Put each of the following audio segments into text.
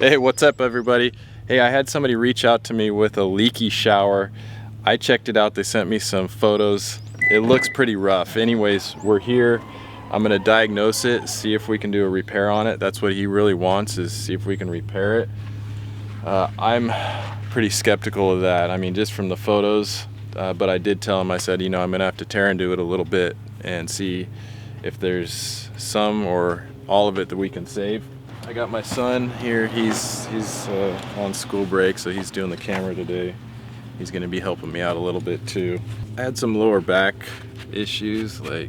Hey, what's up everybody? Hey, I had somebody reach out to me with a leaky shower. I checked it out, they sent me some photos. It looks pretty rough. Anyways, we're here. I'm gonna diagnose it, see if we can do a repair on it. That's what he really wants, is see if we can repair it. I'm pretty skeptical of that. I mean, just from the photos, but I did tell him, I said, you know, I'm gonna have to tear into it a little bit and see if there's some or all of it that we can save. I got my son here. He's on school break, so he's doing the camera today. He's gonna be helping me out a little bit too. I had some lower back issues like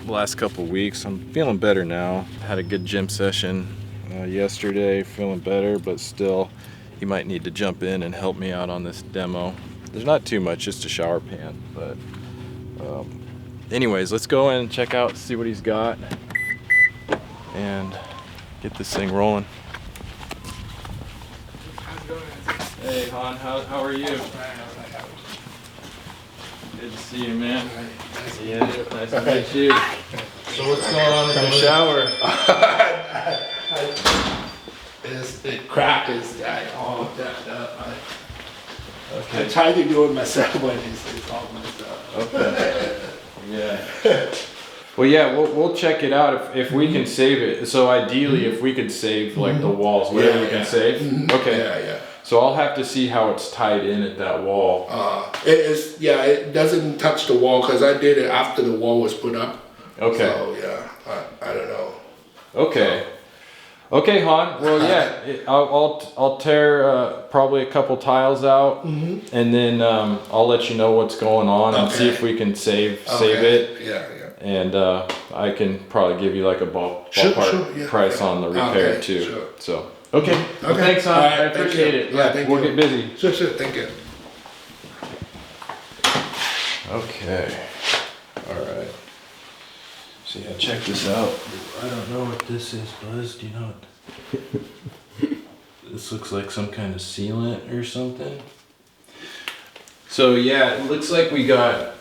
the last couple weeks. I'm feeling better now. Had a good gym session yesterday, feeling better, but still he might need to jump in and help me out on this demo. There's not too much, just a shower pan, but anyways, let's go in and check out, see what he's got, and get this thing rolling. Hey Han, how are you? Good to see you, man. Yeah, nice to meet you. So what's going on with your shower? The crack is all jacked up. Okay. I tried to do it myself, but it's all messed up. Okay. Yeah. Well, yeah, we'll check it out if we can save it. So ideally, if we could save like the walls, whatever we can save. Okay. Yeah. So I'll have to see how it's tied in at that wall. It doesn't touch the wall because I did it after the wall was put up. Okay. So yeah, I don't know. Okay. Okay, Han. Well, yeah, I'll tear probably a couple tiles out, and then I'll let you know what's going on and see if we can save it. Yeah. And I can probably give you like a ballpark price on the repair too. Sure. So okay. Well, thanks, Han. Right, I appreciate it. Yeah, we'll get busy. Sure. Thank you. Okay. All right. So yeah, check this out. I don't know what this is, Buzz. Do you know what? This looks like some kind of sealant or something. So yeah, it looks like we got.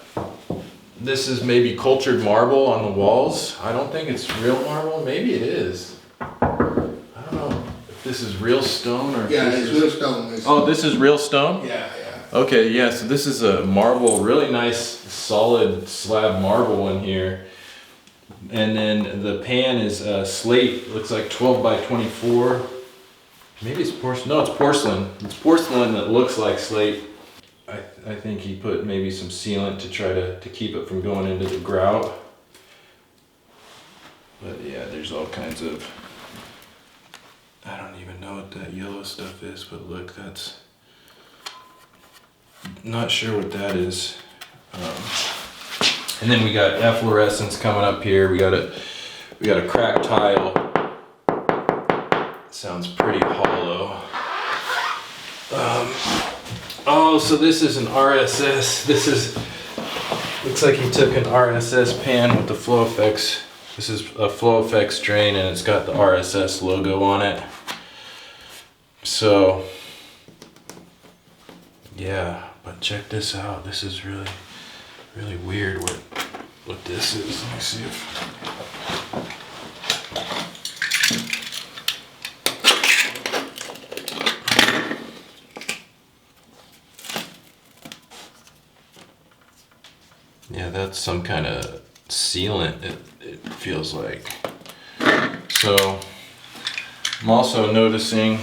This is maybe cultured marble on the walls. I don't think it's real marble. Maybe it is. I don't know if this is real stone or. Yeah, it's real stone. Oh, this is real stone? Yeah. Okay, yeah, so this is a marble, really nice solid slab marble in here. And then the pan is slate, looks like 12 by 24. Maybe it's porcelain. No, it's porcelain. It's porcelain that looks like slate. I think he put maybe some sealant to try to keep it from going into the grout. But yeah, there's all kinds of, I don't even know what that yellow stuff is, but look, that's, not sure what that is. And then we got efflorescence coming up here. We got a cracked tile. Sounds pretty hollow. Oh, so this is an RSS. Looks like he took an RSS pan with the flow effects. This is a flow effects drain and it's got the RSS logo on it. So, yeah, but check this out. This is really, really weird what this is. Let me see if... Yeah, that's some kind of sealant, it feels like. So, I'm also noticing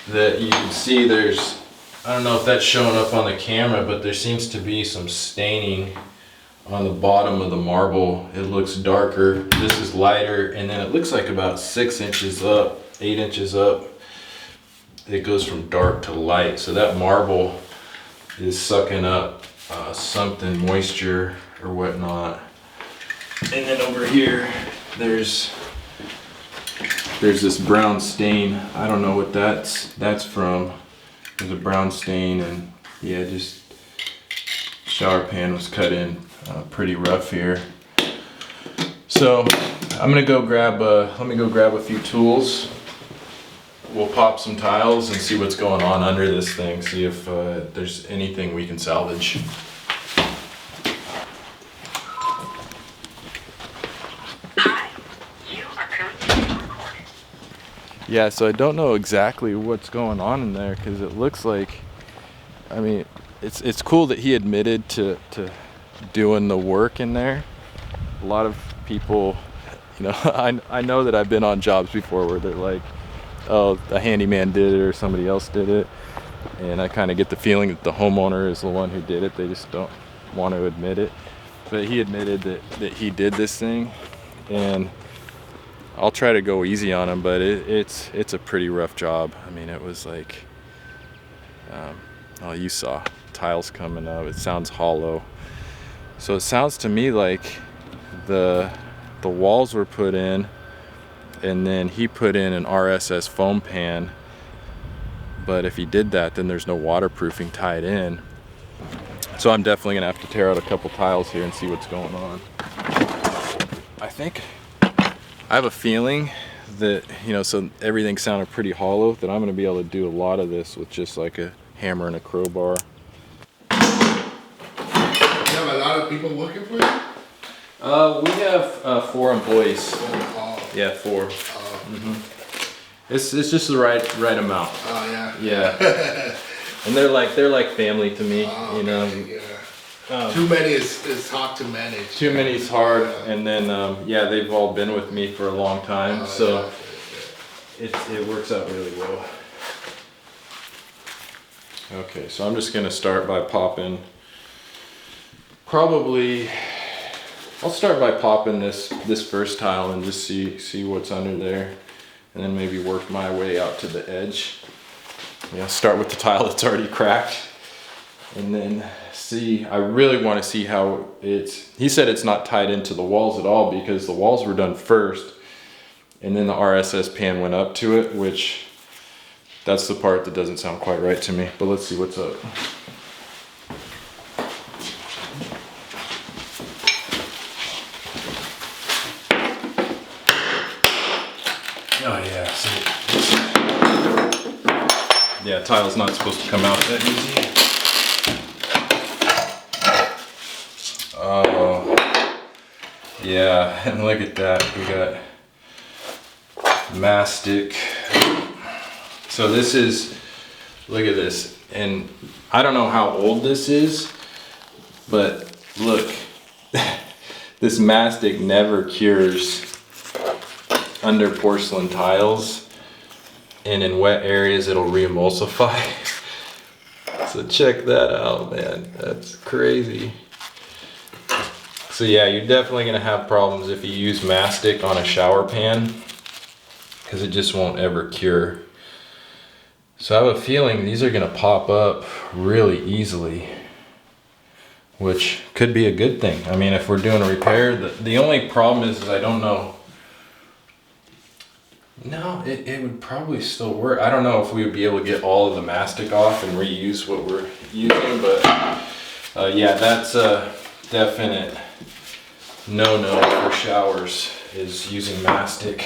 that you can see there's, I don't know if that's showing up on the camera, but there seems to be some staining on the bottom of the marble. It looks darker, this is lighter, and then it looks like about 6 inches up, 8 inches up. It goes from dark to light, so that marble is sucking up something, moisture or whatnot. And then over here, there's this brown stain. I don't know what that's from. There's a brown stain, and yeah, just shower pan was cut in pretty rough here. So I'm gonna go grab let me go grab a few tools. We'll pop some tiles and see what's going on under this thing, see if there's anything we can salvage. Yeah, so I don't know exactly what's going on in there, because it looks like, I mean, it's cool that he admitted to doing the work in there. A lot of people, you know, I know that I've been on jobs before where they're like, oh, a handyman did it or somebody else did it. And I kind of get the feeling that the homeowner is the one who did it. They just don't want to admit it. But he admitted that he did this thing. And I'll try to go easy on him, but it's a pretty rough job. I mean, it was like, oh, you saw tiles coming up. It sounds hollow. So it sounds to me like the walls were put in, and then he put in an RSS foam pan. But if he did that, then there's no waterproofing tied in. So I'm definitely gonna have to tear out a couple tiles here and see what's going on. I have a feeling that, you know, so everything sounded pretty hollow, that I'm gonna be able to do a lot of this with just like a hammer and a crowbar. You have a lot of people working for you? We have 4 employees. Oh. Yeah, 4. Oh. It's just the right amount. Oh yeah. Yeah. And they're like family to me, you know. Yeah. Too many is hard to manage. Too many is hard, and then yeah, they've all been with me for a long time, so it works out really well. Okay, so I'm just gonna start by popping. I'll start by popping this first tile and just see what's under there, and then maybe work my way out to the edge. Yeah, start with the tile that's already cracked, and then see. I really want to see how he said it's not tied into the walls at all, because the walls were done first, and then the RSS pan went up to it, which that's the part that doesn't sound quite right to me. But let's see what's up. Oh yeah, see. Yeah, tile's not supposed to come out that easy. Oh, yeah, and look at that. We got mastic. So this is, look at this. And I don't know how old this is, but look, this mastic never cures under porcelain tiles, and in wet areas it'll re-emulsify. So check that out, man. That's crazy. So yeah, you're definitely gonna have problems if you use mastic on a shower pan, because it just won't ever cure. So I have a feeling these are gonna pop up really easily, which could be a good thing. I mean, if we're doing a repair, the only problem is I don't know. No, it would probably still work. I don't know if we would be able to get all of the mastic off and reuse what we're using, but yeah, that's a definite no-no for showers, is using mastic.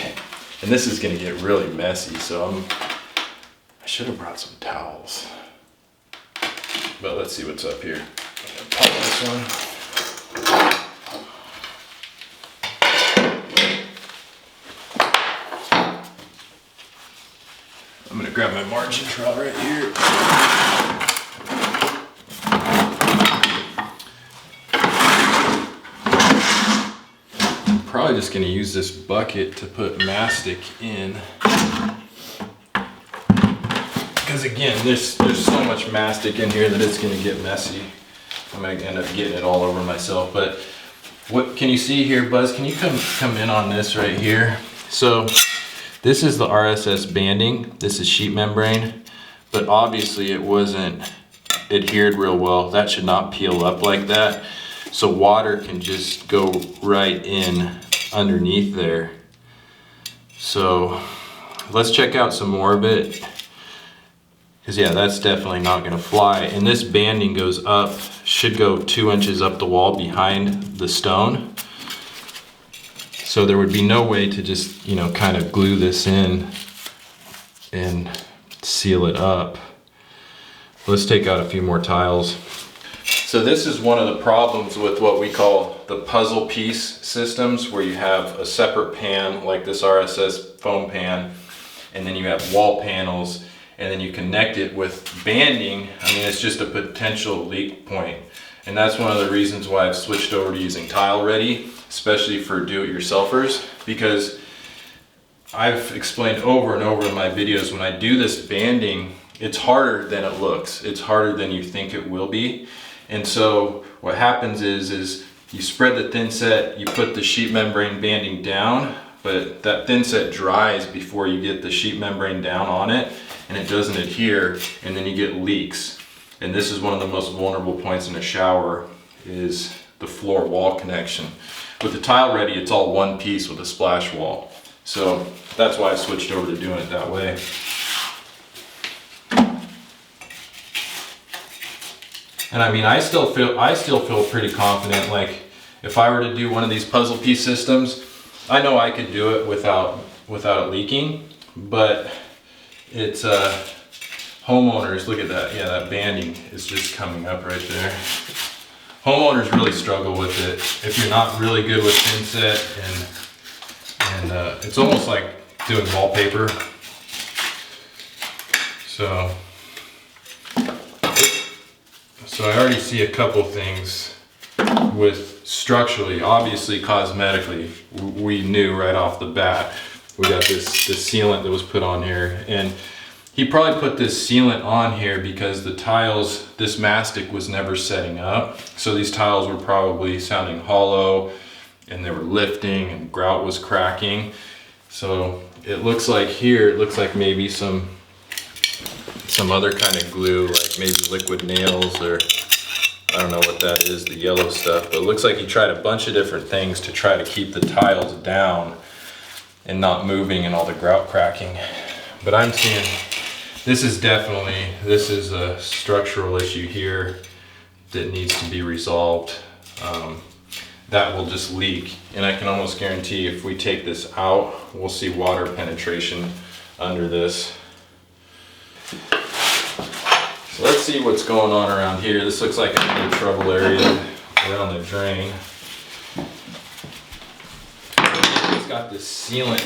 And this is gonna get really messy, so I should have brought some towels. But let's see what's up here. I'm gonna pop this one. I'm gonna grab my margin trowel right here. I'm probably just gonna use this bucket to put mastic in. Because again, there's so much mastic in here that it's gonna get messy. I'm gonna end up getting it all over myself. But what can you see here, Buzz? Can you come in on this right here? So this is the RSS banding. This is sheet membrane, but obviously it wasn't adhered real well. That should not peel up like that. So water can just go right in underneath there. So let's check out some more of it. Because yeah, that's definitely not gonna fly. And this banding goes up, should go 2 inches up the wall behind the stone. So there would be no way to just, you know, kind of glue this in and seal it up. Let's take out a few more tiles. So this is one of the problems with what we call the puzzle piece systems, where you have a separate pan like this RSS foam pan, and then you have wall panels, and then you connect it with banding. I mean, it's just a potential leak point. And that's one of the reasons why I've switched over to using tile Redi, especially for do-it-yourselfers, because I've explained over and over in my videos, when I do this banding, it's harder than it looks. It's harder than you think it will be. And so what happens is you spread the thinset, you put the sheet membrane banding down, but that thinset dries before you get the sheet membrane down on it, and it doesn't adhere, and then you get leaks. And this is one of the most vulnerable points in a shower, is the floor wall connection. With the tile Redi, it's all one piece with a splash wall. So that's why I switched over to doing it that way. And I mean, I still feel pretty confident. Like, if I were to do one of these puzzle piece systems, I know I could do it without it leaking, but it's homeowners, look at that. Yeah, that banding is just coming up right there. Homeowners really struggle with it. If you're not really good with thinset, and it's almost like doing wallpaper. So I already see a couple things with structurally. Obviously, cosmetically, we knew right off the bat. We got this sealant that was put on here, and he probably put this sealant on here because the tiles, this mastic was never setting up. So these tiles were probably sounding hollow, and they were lifting, and grout was cracking. So it looks like here, it looks like maybe some other kind of glue, like maybe liquid nails, or I don't know what that is, the yellow stuff, but it looks like he tried a bunch of different things to try to keep the tiles down and not moving and all the grout cracking. But I'm seeing, this is a structural issue here that needs to be resolved. That will just leak, and I can almost guarantee if we take this out, we'll see water penetration under this. So let's see what's going on around here. This looks like another trouble area around the drain. It's got this sealant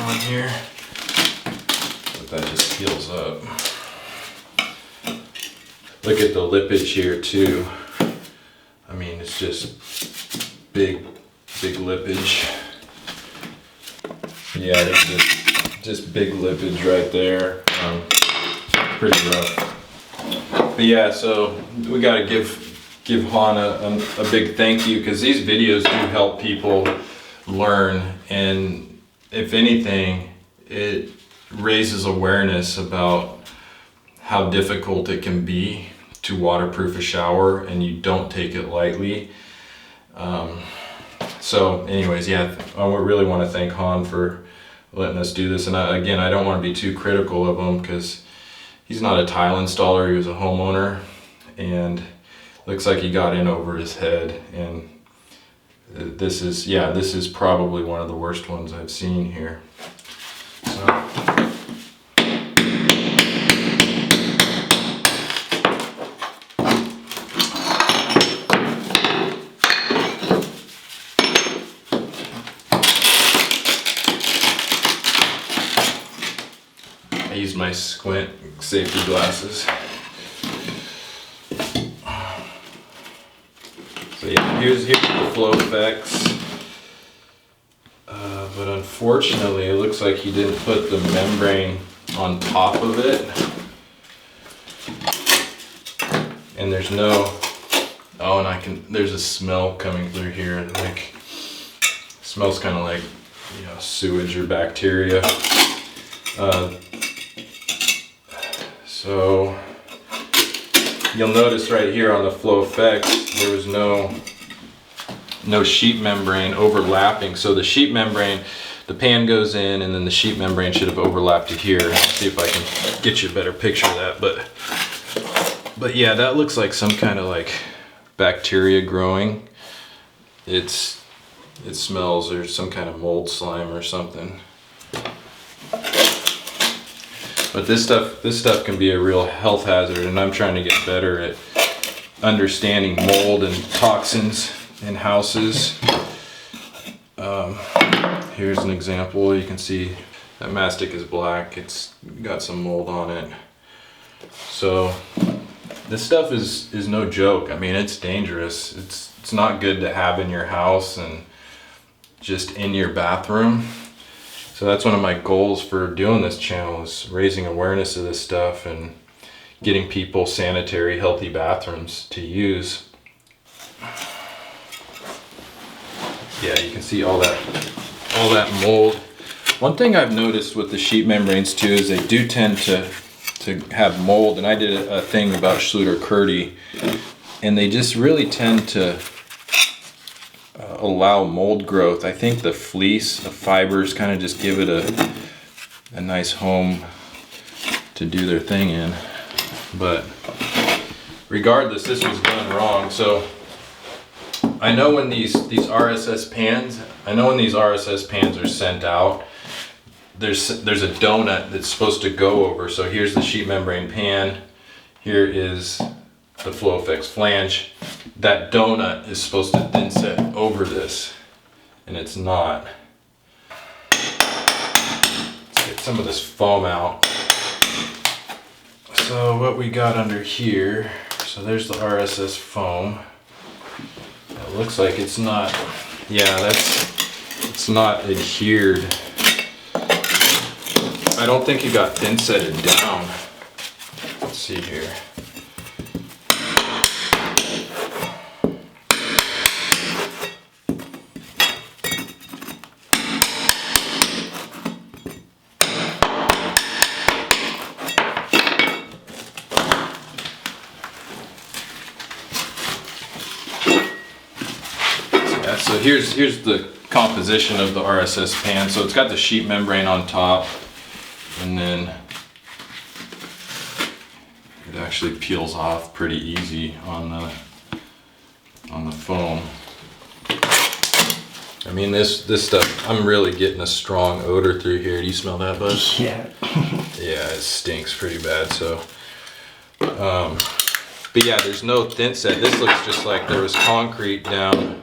on here, but that just heals up. Look at the lippage here too. I mean, it's just big lippage. Yeah, there's just big lippage right there. Pretty rough. But yeah, so we got to give Han a big thank you, because these videos do help people learn, and if anything, it raises awareness about how difficult it can be to waterproof a shower, and you don't take it lightly. So anyways, yeah, I really want to thank Han for letting us do this. And again, I don't want to be too critical of him, because he's not a tile installer, he was a homeowner, and looks like he got in over his head. And this is probably one of the worst ones I've seen here. So I used my squint safety glasses. So yeah, here's the flow effects. But unfortunately, it looks like he didn't put the membrane on top of it. And there's no, there's a smell coming through here. Like, smells kind of like, sewage or bacteria. So you'll notice right here on the flow effects, there was no sheet membrane overlapping. So the sheet membrane, the pan goes in, and then the sheet membrane should have overlapped to here. Let's see if I can get you a better picture of that. But yeah, that looks like some kind of like bacteria growing. It smells, there's some kind of mold slime or something. But this stuff can be a real health hazard, and I'm trying to get better at understanding mold and toxins in houses. Here's an example. You can see That mastic is black. It's got some mold on it. So this stuff is no joke. I mean, it's dangerous. It's not good to have in your house and just in your bathroom. So that's one of my goals for doing this channel, is raising awareness of this stuff and getting people sanitary, healthy bathrooms to use. Yeah, you can see all that mold. One thing I've noticed with the sheet membranes too is they do tend to have mold, and I did a thing about Schluter Kerdi, and they just really tend to allow mold growth. I think the fleece, the fibers kind of just give it a nice home to do their thing in. But regardless, this was done wrong. So I know when these RSS pans are sent out, there's a donut that's supposed to go over. So here's the sheet membrane pan, here is the flow effects flange. That donut is supposed to thinset over this, and it's not. Let's get some of this foam out. So what we got under here, so there's the RSS foam. It looks like it's not, yeah, it's not adhered. I don't think it got thinsetted down. Let's see here. Yeah, so here's the composition of the RSS pan. So it's got the sheet membrane on top, and then it actually peels off pretty easy on the foam. I mean, this stuff, I'm really getting a strong odor through here. Do you smell that, Buzz? Yeah. Yeah, it stinks pretty bad. So, but yeah, there's no thinset. This looks just like there was concrete down.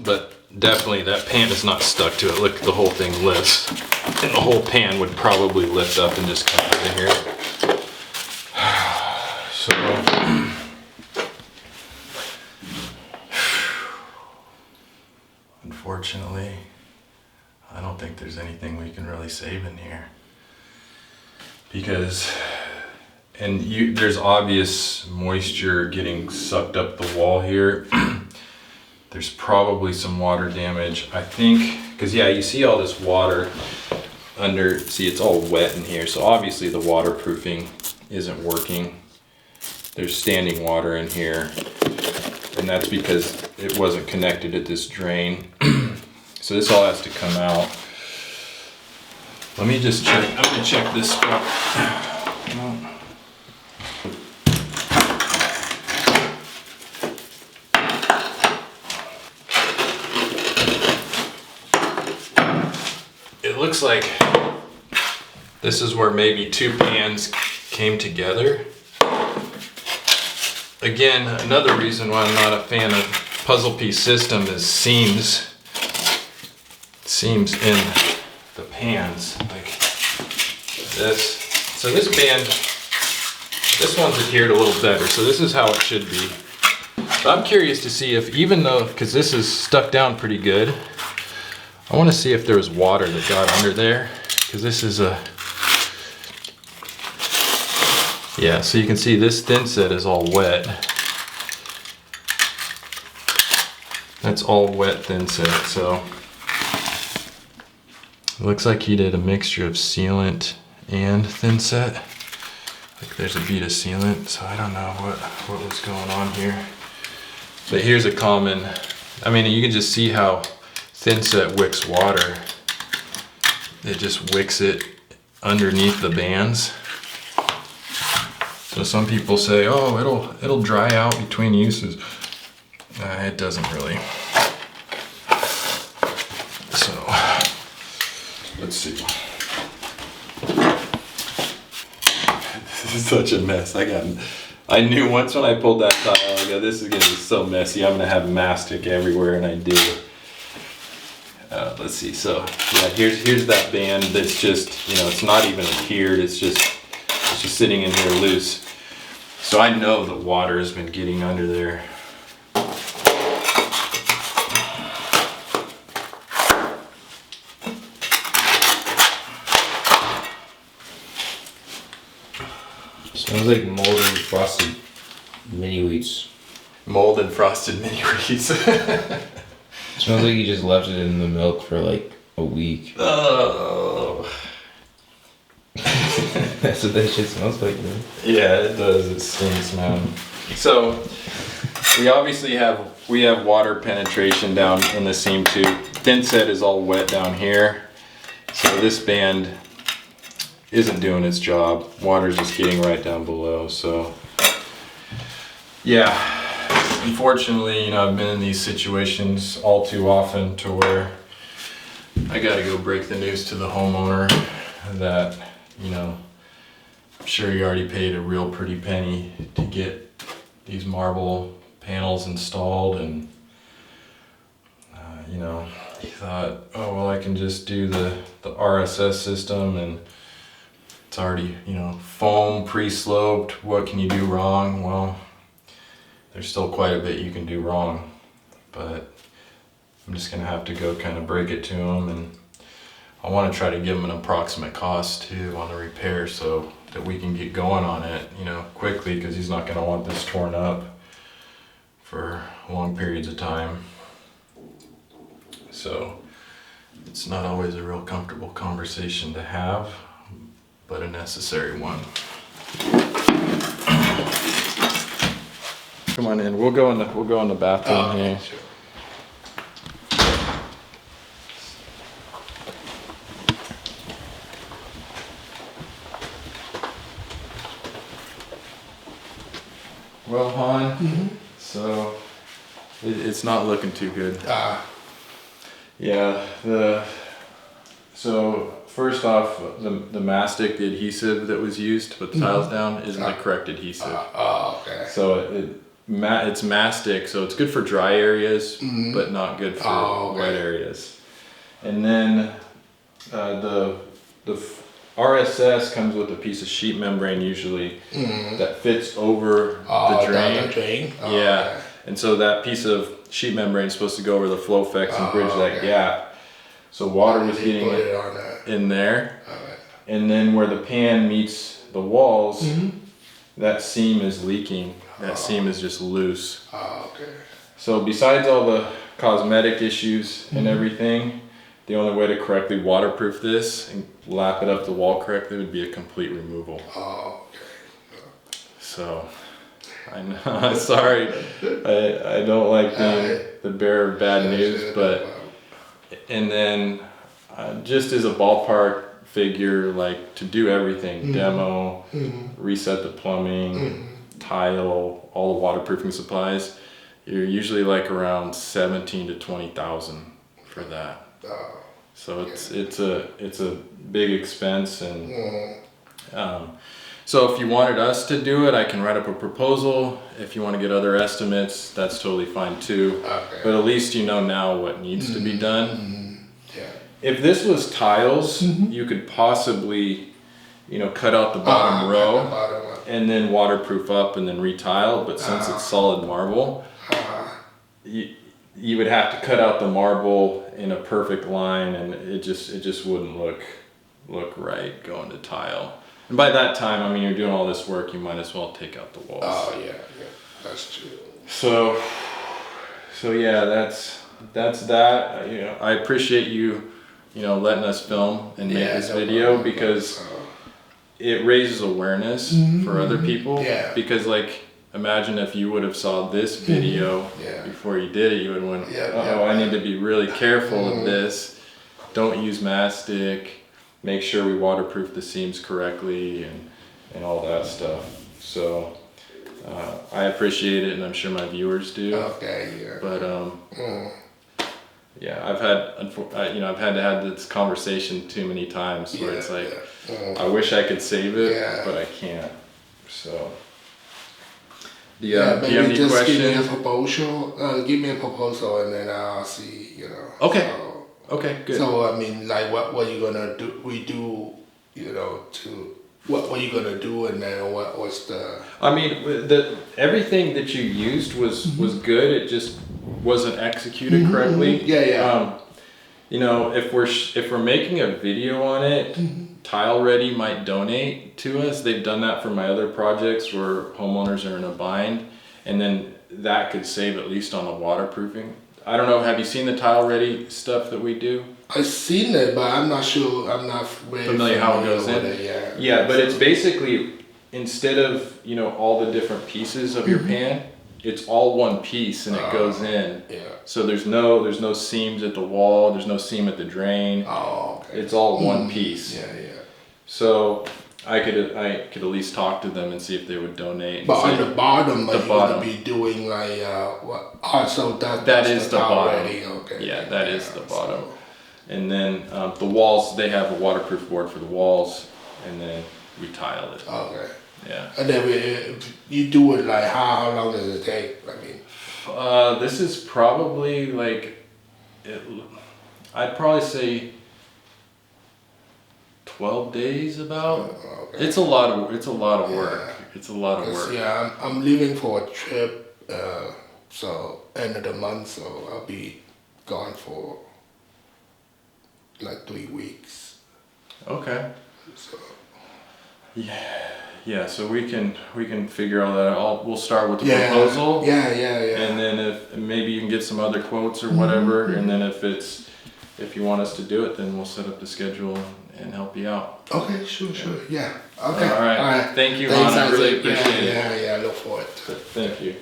But definitely that pan is not stuck to it. Look, the whole thing lifts. And the whole pan would probably lift up and just come out of here. So, unfortunately, I don't think there's anything we can really save in here. Because, there's obvious moisture getting sucked up the wall here. There's probably some water damage, I think, because yeah, you see all this water under, see it's all wet in here, so obviously the waterproofing isn't working. There's standing water in here, and that's because it wasn't connected to this drain. So this all has to come out. Let me just check, I'm gonna check this spot. It looks like this is where maybe two pans came together. Again, another reason why I'm not a fan of puzzle piece system is seams in the pans, like this. So this band, this one's adhered a little better, so this is how it should be. But I'm curious to see if, even though, because this is stuck down pretty good, I want to see if there was water that got under there, because this is a, yeah, so you can see this thinset is all wet. That's all wet thinset, so it looks like he did a mixture of sealant and thinset. Like there's a bead of sealant, so I don't know what was going on here. But here's a common, I mean, you can just see how thinset wicks water. It just wicks it underneath the bands. So some people say, oh, it'll dry out between uses. It doesn't really. So let's see. This is such a mess. I knew once when I pulled that tile, I go, this is gonna be so messy. I'm gonna have mastic everywhere, and I do. let's see. So yeah, here's that band that's just, you know, it's not even adhered. It's just sitting in here loose. So I know the water has been getting under there. Smells like mold and frosted mini wheats. Mold and frosted mini wheats. Smells like you just left it in the milk for like a week. Oh. That's what that shit smells like, man. Yeah, it does. It stinks, man. So we obviously have water penetration down in the seam tube. Thinset is all wet down here. So this band isn't doing its job. Water's just getting right down below. So yeah, unfortunately, you know, I've been in these situations all too often to where I gotta go break the news to the homeowner that, you know, I'm sure he already paid a real pretty penny to get these marble panels installed, and you know, he thought, oh well, I can just do the RSS system and it's already, you know, foam pre-sloped. What can you do wrong? Well, there's still quite a bit you can do wrong, but I'm just gonna have to go kind of break it to him, and I want to try to give him an approximate cost too on the repair so that we can get going on it, you know, quickly, because he's not gonna want this torn up for long periods of time. So it's not always a real comfortable conversation to have, but a necessary one. Come on in. We'll go in the bathroom here. Sure. Well, Han, so it's not looking too good. Yeah, so first off, the mastic, the adhesive that was used to put the tiles down, isn't the correct adhesive. Okay. So it's mastic, so it's good for dry areas, but not good for wet areas. And then the RSS comes with a piece of sheet membrane usually that fits over the drain. Down the drain? Yeah, Okay. and so that piece of sheet membrane is supposed to go over the flow effects and bridge that gap. So water was getting in there, and then where the pan meets the walls, that seam is leaking. That seam is just loose. Okay. So besides all the cosmetic issues and everything, the only way to correctly waterproof this and lap it up the wall correctly would be a complete removal. Okay. So, I know, sorry, I don't like being the bearer of bad news, but, and then just as a ballpark figure, like to do everything, demo, reset the plumbing, tile, all the waterproofing supplies, you're usually like around 17 to 20,000 for that. So it's a big expense, and so if you wanted us to do it, I can write up a proposal. If you want to get other estimates, that's totally fine too. Okay. But at least you know now what needs to be done. Yeah. If this was tiles, you could possibly, you know, cut out the bottom row and then waterproof up and then retile. But since it's solid marble, you would have to cut out the marble in a perfect line, and it just wouldn't look right going to tile. And by that time, I mean, you're doing all this work, you might as well take out the walls. Oh yeah, that's true. So yeah, that's that. You know, I appreciate you know, letting us film and make this video, because it raises awareness for other people. Yeah. Because like, imagine if you would have saw this video before you did it, you would have went, I need to be really careful of this. Don't use mastic. Make sure we waterproof the seams correctly and all that stuff. So I appreciate it, and I'm sure my viewers do. Okay, yeah. But yeah, I've had to have this conversation too many times where it's like, I wish I could save it, but I can't. So. Do you have any questions? Give me a proposal, and then I'll see, you know. Okay. So, Okay, good. So I mean, like, what you gonna do? We do, you know, to what you gonna do, and then what's the? I mean, everything that you used was good. It just wasn't executed correctly. Yeah. You know, if we're making a video on it, Tile Redi might donate to us. They've done that for my other projects where homeowners are in a bind, and then that could save at least on the waterproofing. I don't know. Have you seen the Tile Redi stuff that we do? I've seen it, but I'm not sure. I'm not really Familiar how it goes in. Yeah. Yeah, but it's basically, instead of, you know, all the different pieces of your pan, it's all one piece and it goes in. Yeah. So there's no seams at the wall, there's no seam at the drain. Oh, okay. It's all one piece. Yeah. So I could at least talk to them and see if they would donate. But on the bottom, like, the you're bottom. gonna be doing like what? Oh, so That is the bottom. Already. Okay. Yeah, that is the bottom. And then the walls, they have a waterproof board for the walls, and then we tile it. Okay. Yeah. And then you do it like how long does it take? I mean. This is probably like, I'd probably say 12 days about. Okay. It's a lot of work. It's a lot of Yeah. work. Yeah, I'm leaving for a trip. So end of the month, so I'll be gone for like 3 weeks. Okay. So. Yeah, so we can figure all that out. We'll start with the proposal. Yeah. And then if maybe you can get some other quotes or whatever, and then if you want us to do it, then we'll set up the schedule and help you out. Okay, sure. Yeah. Okay. All right. Thank you, Han. I really appreciate it. Yeah, I look forward to it. Thank you.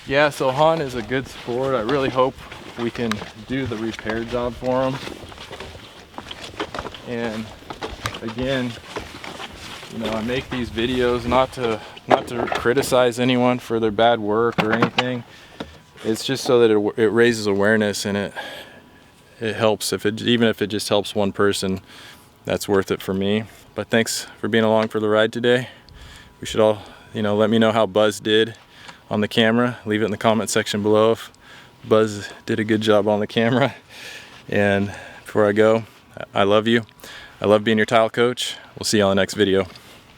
Yeah, so Han is a good sport. I really hope we can do the repair job for him. And again, you know, I make these videos not to criticize anyone for their bad work or anything. It's just so that it raises awareness, and it helps. Even if it just helps one person, that's worth it for me. But thanks for being along for the ride today. We should all, you know, let me know how Buzz did on the camera. Leave it in the comment section below if Buzz did a good job on the camera. And before I go, I love you. I love being your tile coach. We'll see you on the next video.